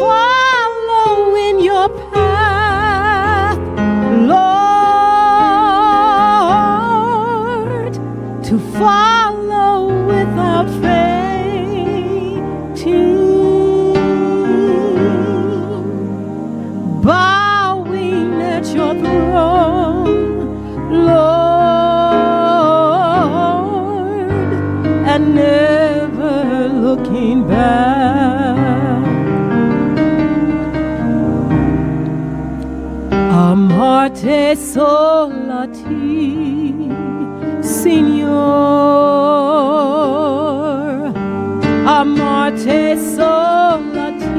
follow in your path, Lord, to follow without fainting, bowing at your throne, Lord, and never looking back. Amarte solati, Signor. Amarte solati,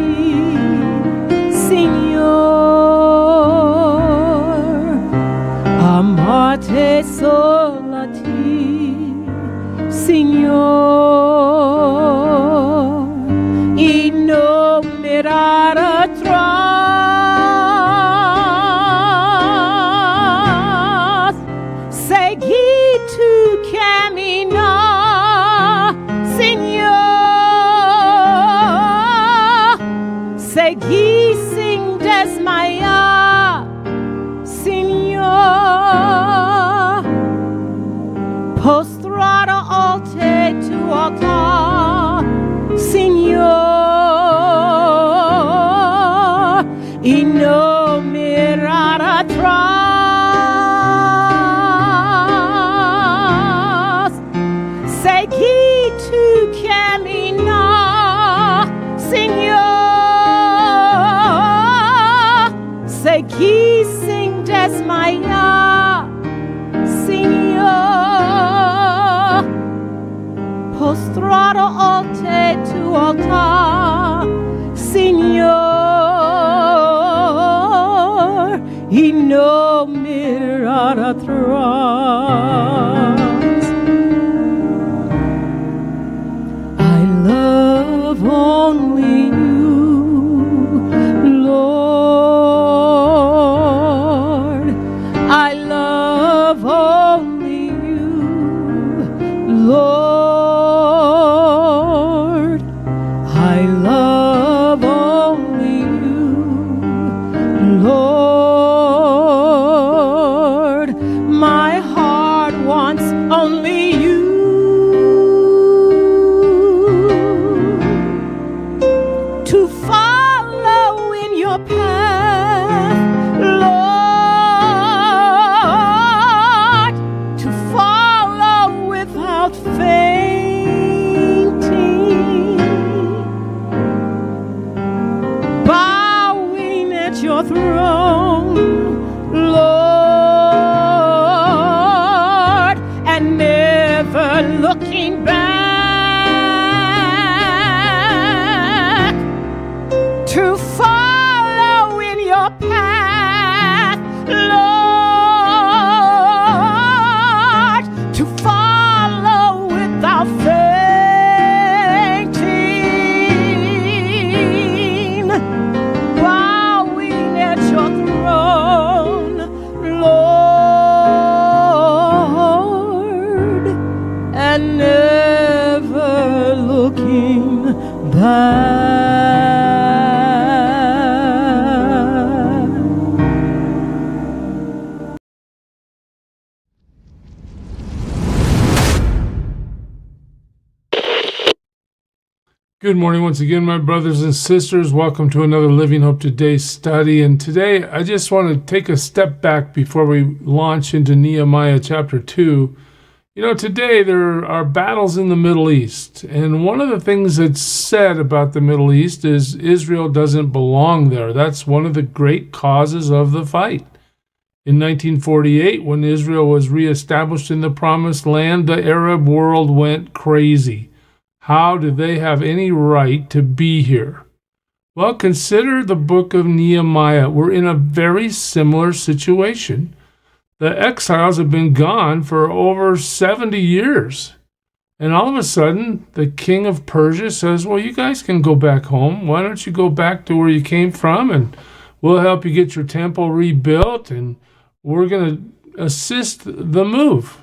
Signor. Amarte solati, Signor. Y no mirar atrás, seguir tu camino, Señor. Seguir sin desmayar, Señor. Postrado ante tu altar, Señor, y no mirar atrás. Seguir tu camino, Señor. Seguir sin desmayar, Señor. Postrado ante tu altar, Señor, y no mirar atrás. I love only you, Lord. I love only you, Lord. I love only you, Lord. My heart wants only you. To follow in your path, Lord. To follow without fainting, bowing at your throne, Lord, and never looking back. To follow in your path, Lord, to follow without fainting, bowing at your throne, Lord, and never looking back. Good morning once again, my brothers and sisters. Welcome to another Living Hope Today study. And today I just want to take a step back before we launch into Nehemiah chapter 2. You know, today there are battles in the Middle East. And one of the things that's said about the Middle East is Israel doesn't belong there. That's one of the great causes of the fight. In 1948, when Israel was reestablished in the Promised Land, the Arab world went crazy. How do they have any right to be here? Well, consider the book of Nehemiah. We're in a very similar situation. The exiles have been gone for over 70 years. And all of a sudden, the king of Persia says, well, you guys can go back home. Why don't you go back to where you came from, and we'll help you get your temple rebuilt, and we're going to assist the move.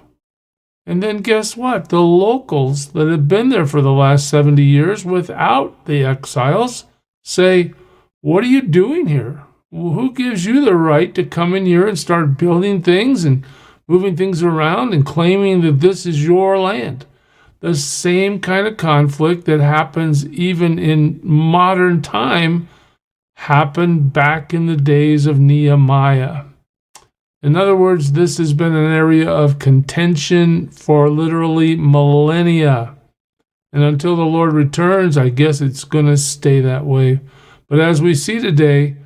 And then guess what? The locals that have been there for the last 70 years without the exiles say, what are you doing here? Who gives you the right to come in here and start building things and moving things around and claiming that this is your land? The same kind of conflict that happens even in modern time happened back in the days of Nehemiah. In other words, this has been an area of contention for literally millennia. And until the Lord returns, I guess it's going to stay that way. But as we see today,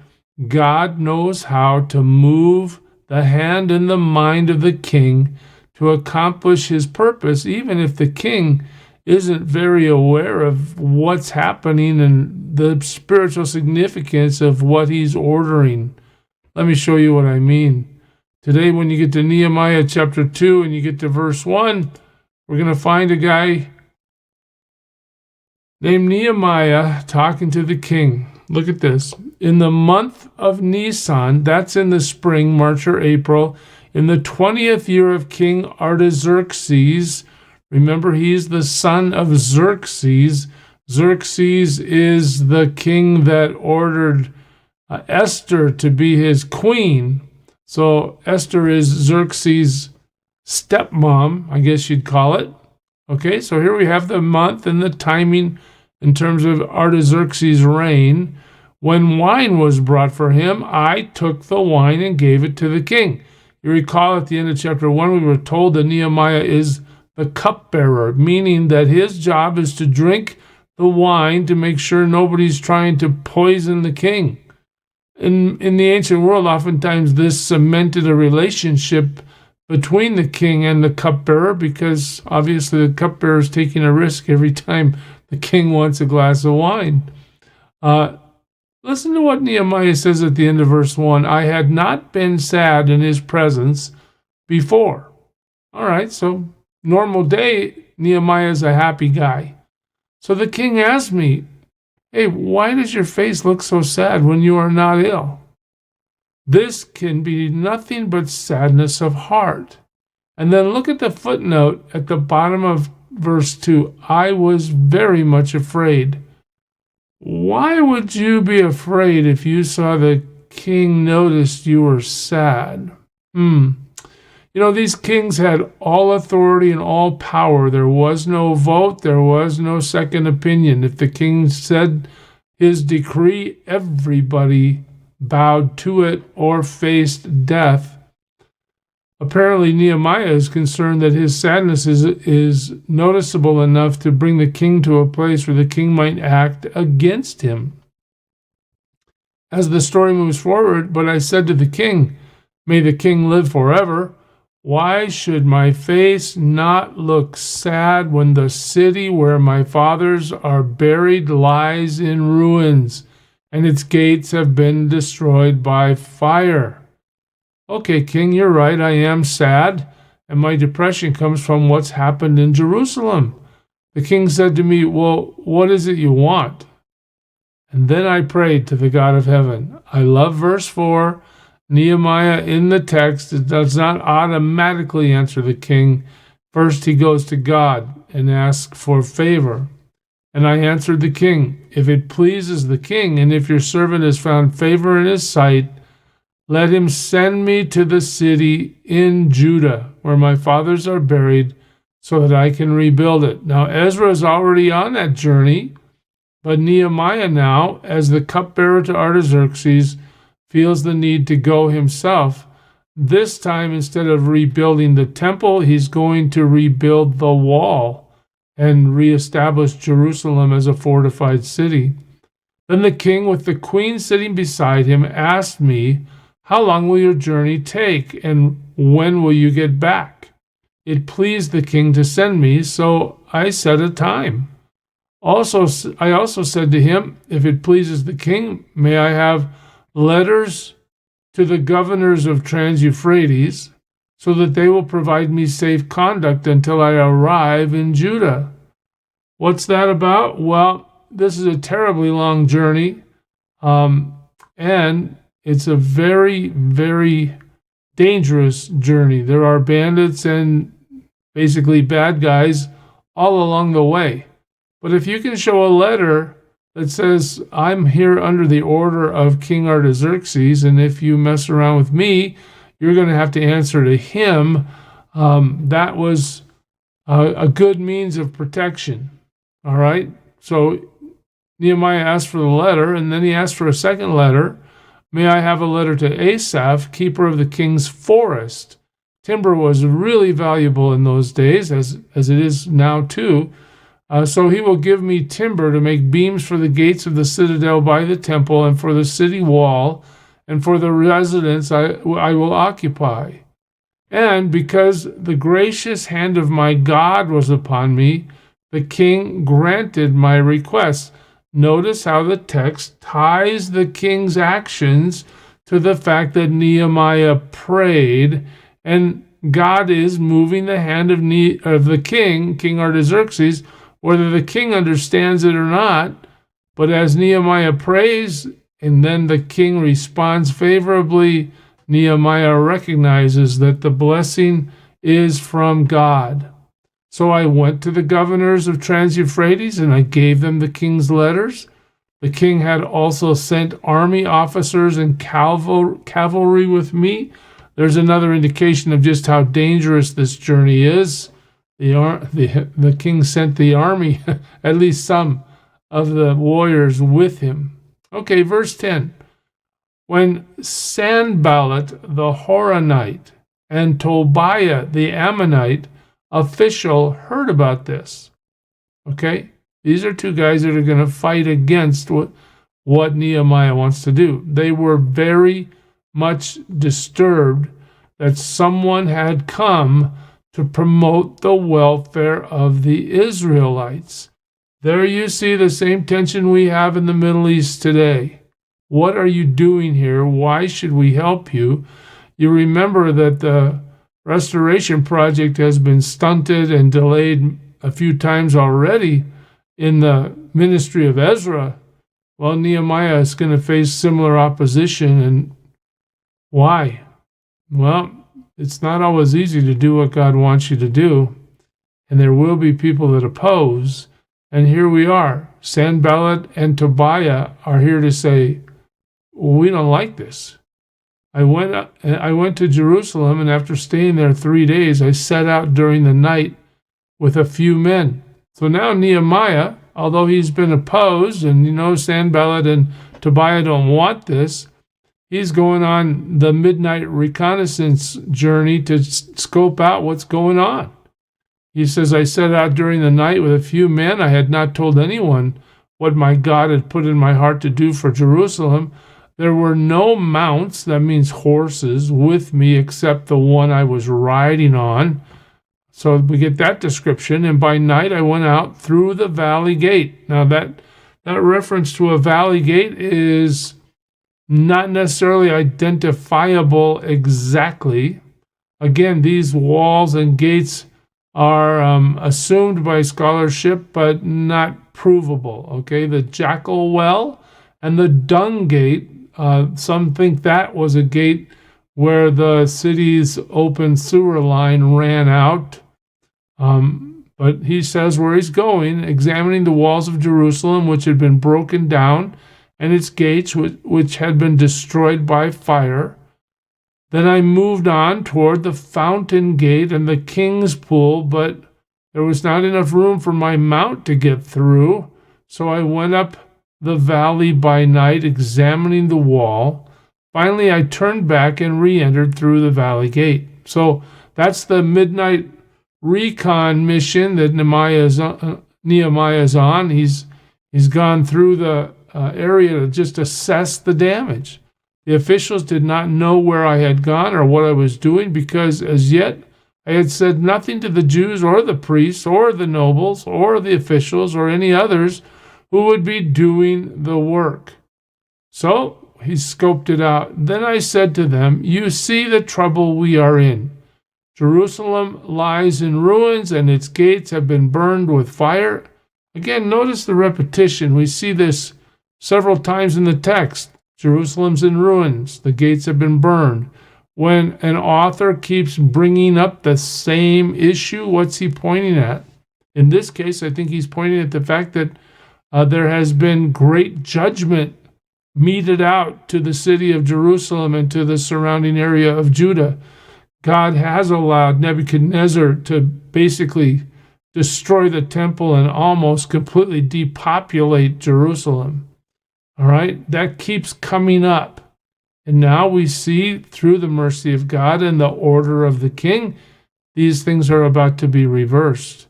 God knows how to move the hand and the mind of the king to accomplish his purpose, even if the king isn't very aware of what's happening and the spiritual significance of what he's ordering. Let me show you what I mean. Today, when you get to Nehemiah chapter 2 and you get to verse 1, we're going to find a guy named Nehemiah talking to the king. Look at this. In the month of Nisan, that's in the spring, March or April, in the 20th year of King Artaxerxes, remember he's the son of Xerxes. Xerxes is the king that ordered Esther to be his queen. So Esther is Xerxes' stepmom, I guess you'd call it. Okay, so here we have the month and the timing in terms of Artaxerxes' reign. When wine was brought for him, I took the wine and gave it to the king. You recall at the end of chapter 1, we were told that Nehemiah is the cupbearer, meaning that his job is to drink the wine to make sure nobody's trying to poison the king. In the ancient world, oftentimes this cemented a relationship between the king and the cupbearer, because obviously the cupbearer is taking a risk every time the king wants a glass of wine. Listen to what Nehemiah says at the end of verse 1. I had not been sad in his presence before. All right, so normal day, Nehemiah is a happy guy. So the king asked me, hey, why does your face look so sad when you are not ill? This can be nothing but sadness of heart. And then look at the footnote at the bottom of verse 2. I was very much afraid. Why would you be afraid if you saw the king noticed you were sad? You know, these kings had all authority and all power. There was no vote. There was no second opinion. If the king said his decree, everybody bowed to it or faced death. Apparently, Nehemiah is concerned that his sadness is noticeable enough to bring the king to a place where the king might act against him. As the story moves forward, but I said to the king, may the king live forever. Why should my face not look sad when the city where my fathers are buried lies in ruins, and its gates have been destroyed by fire? Okay, king, you're right, I am sad, and my depression comes from what's happened in Jerusalem. The king said to me, well, what is it you want? And then I prayed to the God of heaven. I love verse 4. Nehemiah in the text does not automatically answer the king. First, he goes to God and asks for favor. And I answered the king, if it pleases the king, and if your servant has found favor in his sight, let him send me to the city in Judah, where my fathers are buried, so that I can rebuild it. Now, Ezra is already on that journey, but Nehemiah now, as the cupbearer to Artaxerxes, feels the need to go himself. This time, instead of rebuilding the temple, he's going to rebuild the wall and reestablish Jerusalem as a fortified city. Then the king, with the queen sitting beside him, asked me, how long will your journey take, and when will you get back? It pleased the king to send me, so I set a time. I also said to him, if it pleases the king, may I have letters to the governors of Trans-Euphrates, so that they will provide me safe conduct until I arrive in Judah. What's that about? Well, this is a terribly long journey, and it's a very, very dangerous journey. There are bandits and basically bad guys all along the way. But if you can show a letter that says, I'm here under the order of King Artaxerxes, and if you mess around with me, you're going to have to answer to him. That was a good means of protection. All right? So Nehemiah asked for the letter, and then he asked for a second letter. May I have a letter to Asaph, keeper of the king's forest? Timber was really valuable in those days, as it is now too. So he will give me timber to make beams for the gates of the citadel by the temple, and for the city wall, and for the residence I will occupy. And because the gracious hand of my God was upon me, the king granted my request. Notice how the text ties the king's actions to the fact that Nehemiah prayed, and God is moving the hand of the king, King Artaxerxes, whether the king understands it or not. But as Nehemiah prays, and then the king responds favorably, Nehemiah recognizes that the blessing is from God. So I went to the governors of Trans-Euphrates, and I gave them the king's letters. The king had also sent army officers and cavalry with me. There's another indication of just how dangerous this journey is. The king sent the army, at least some of the warriors with him. Okay, verse 10. When Sanballat the Horonite and Tobiah the Ammonite official heard about this, okay, these are two guys that are going to fight against what Nehemiah wants to do. They were very much disturbed that someone had come to promote the welfare of the Israelites. There you see the same tension we have in the Middle East today. What are you doing here? Why should we help you? You remember that the restoration project has been stunted and delayed a few times already in the ministry of Ezra. Well, Nehemiah is going to face similar opposition. And why? Well, it's not always easy to do what God wants you to do, and there will be people that oppose. And here we are. Sanballat and Tobiah are here to say, we don't like this. I went to Jerusalem, and after staying there 3 days, I set out during the night with a few men. So now Nehemiah, although he's been opposed, and Sanballat and Tobiah don't want this, he's going on the midnight reconnaissance journey to scope out what's going on. He says, I set out during the night with a few men. I had not told anyone what my God had put in my heart to do for Jerusalem. There were no mounts, that means horses, with me except the one I was riding on. So we get that description. And by night I went out through the valley gate. Now that reference to a valley gate is not necessarily identifiable exactly. Again, these walls and gates are assumed by scholarship, but not provable. Okay, the Jackal Well and the Dung Gate, some think that was a gate where the city's open sewer line ran out. But he says where he's going, examining the walls of Jerusalem, which had been broken down, and its gates, which had been destroyed by fire. Then I moved on toward the fountain gate and the king's pool, but there was not enough room for my mount to get through, so I went up the valley by night, examining the wall. Finally, I turned back and re-entered through the valley gate. So that's the midnight recon mission that Nehemiah is on. He's gone through the area to just assess the damage. The officials did not know where I had gone or what I was doing, because as yet I had said nothing to the Jews or the priests or the nobles or the officials or any others who would be doing the work. So he scoped it out. Then I said to them, you see the trouble we are in. Jerusalem lies in ruins, and its gates have been burned with fire. Again, notice the repetition. We see this several times in the text. Jerusalem's in ruins. The gates have been burned. When an author keeps bringing up the same issue, what's he pointing at? In this case, I think he's pointing at the fact that There has been great judgment meted out to the city of Jerusalem and to the surrounding area of Judah. God has allowed Nebuchadnezzar to basically destroy the temple and almost completely depopulate Jerusalem. All right, that keeps coming up. And now we see through the mercy of God and the order of the king, these things are about to be reversed.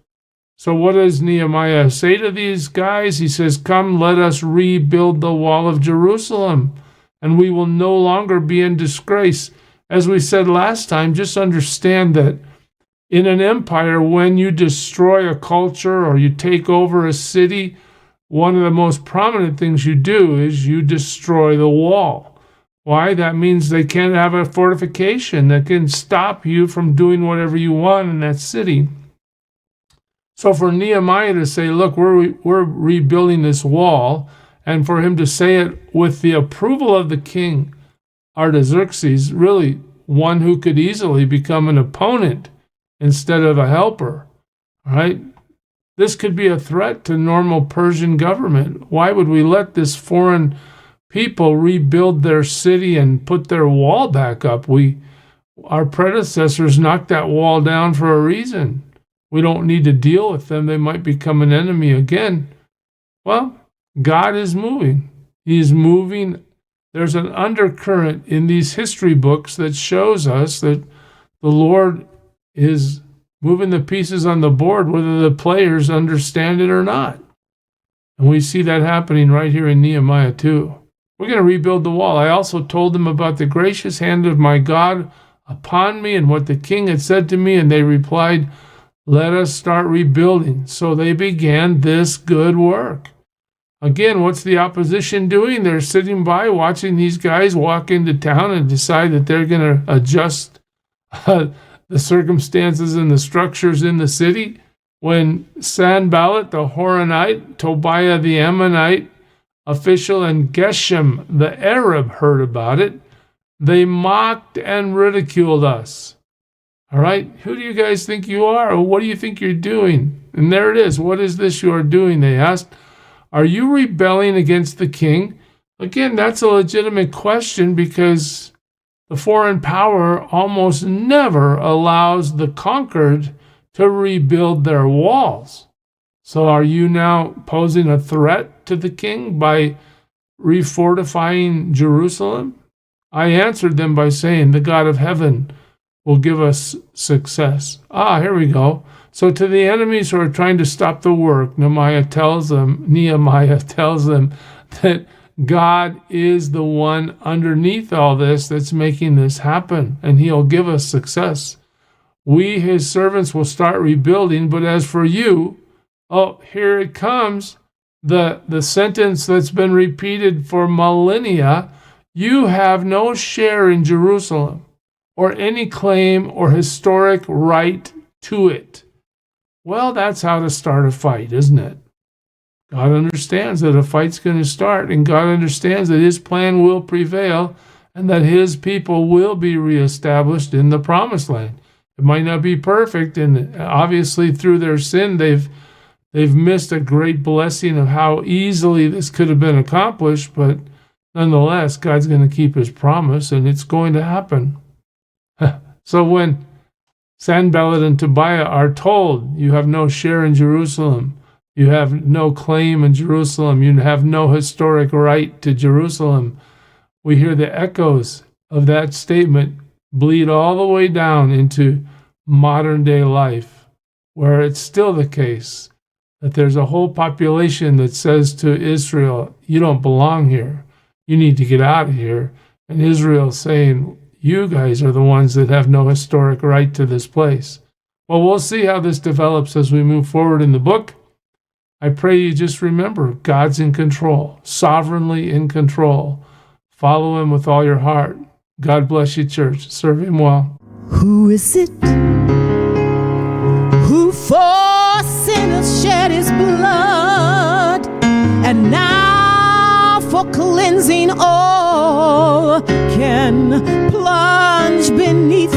So what does Nehemiah say to these guys? He says, "Come, let us rebuild the wall of Jerusalem, and we will no longer be in disgrace." As we said last time, just understand that in an empire, when you destroy a culture or you take over a city, one of the most prominent things you do is you destroy the wall. Why? That means they can't have a fortification that can stop you from doing whatever you want in that city. So for Nehemiah to say, look, we're rebuilding this wall, and for him to say it with the approval of the king, Artaxerxes, really one who could easily become an opponent instead of a helper, right? This could be a threat to normal Persian government. Why would we let this foreign people rebuild their city and put their wall back up? Our predecessors knocked that wall down for a reason. We don't need to deal with them. They might become an enemy again. Well, God is moving. He is moving. There's an undercurrent in these history books that shows us that the Lord is moving the pieces on the board, whether the players understand it or not. And we see that happening right here in Nehemiah 2. We're going to rebuild the wall. I also told them about the gracious hand of my God upon me and what the king had said to me, and they replied, "Let us start rebuilding." So they began this good work. Again, what's the opposition doing? They're sitting by watching these guys walk into town and decide that they're going to adjust the circumstances and the structures in the city. When Sanballat the Horonite, Tobiah the Ammonite official, and Geshem the Arab heard about it, they mocked and ridiculed us. All right, who do you guys think you are? Or what do you think you're doing? And there it is. What is this you are doing? They asked. Are you rebelling against the king? Again, that's a legitimate question because the foreign power almost never allows the conquered to rebuild their walls. So are you now posing a threat to the king by refortifying Jerusalem? I answered them by saying, the God of heaven will give us success. Here we go. So to the enemies who are trying to stop the work, Nehemiah tells them that God is the one underneath all this that's making this happen, and he'll give us success. We, his servants, will start rebuilding, but as for you, here it comes, the sentence that's been repeated for millennia, you have no share in Jerusalem or any claim or historic right to it. Well, that's how to start a fight, isn't it? God understands that a fight's going to start, and God understands that his plan will prevail and that his people will be reestablished in the promised land. It might not be perfect, and obviously through their sin, they've missed a great blessing of how easily this could have been accomplished, but nonetheless, God's going to keep his promise, and it's going to happen. So when Sanballat and Tobiah are told, you have no share in Jerusalem, you have no claim in Jerusalem, you have no historic right to Jerusalem, we hear the echoes of that statement bleed all the way down into modern day life, where it's still the case that there's a whole population that says to Israel, you don't belong here, you need to get out of here. And Israel saying, you guys are the ones that have no historic right to this place. Well, we'll see how this develops as we move forward in the book. I pray you just remember, God's in control, sovereignly in control. Follow him with all your heart. God bless you, church. Serve him well. Who is it who for sinners shed his blood, and now for cleansing all can plunge beneath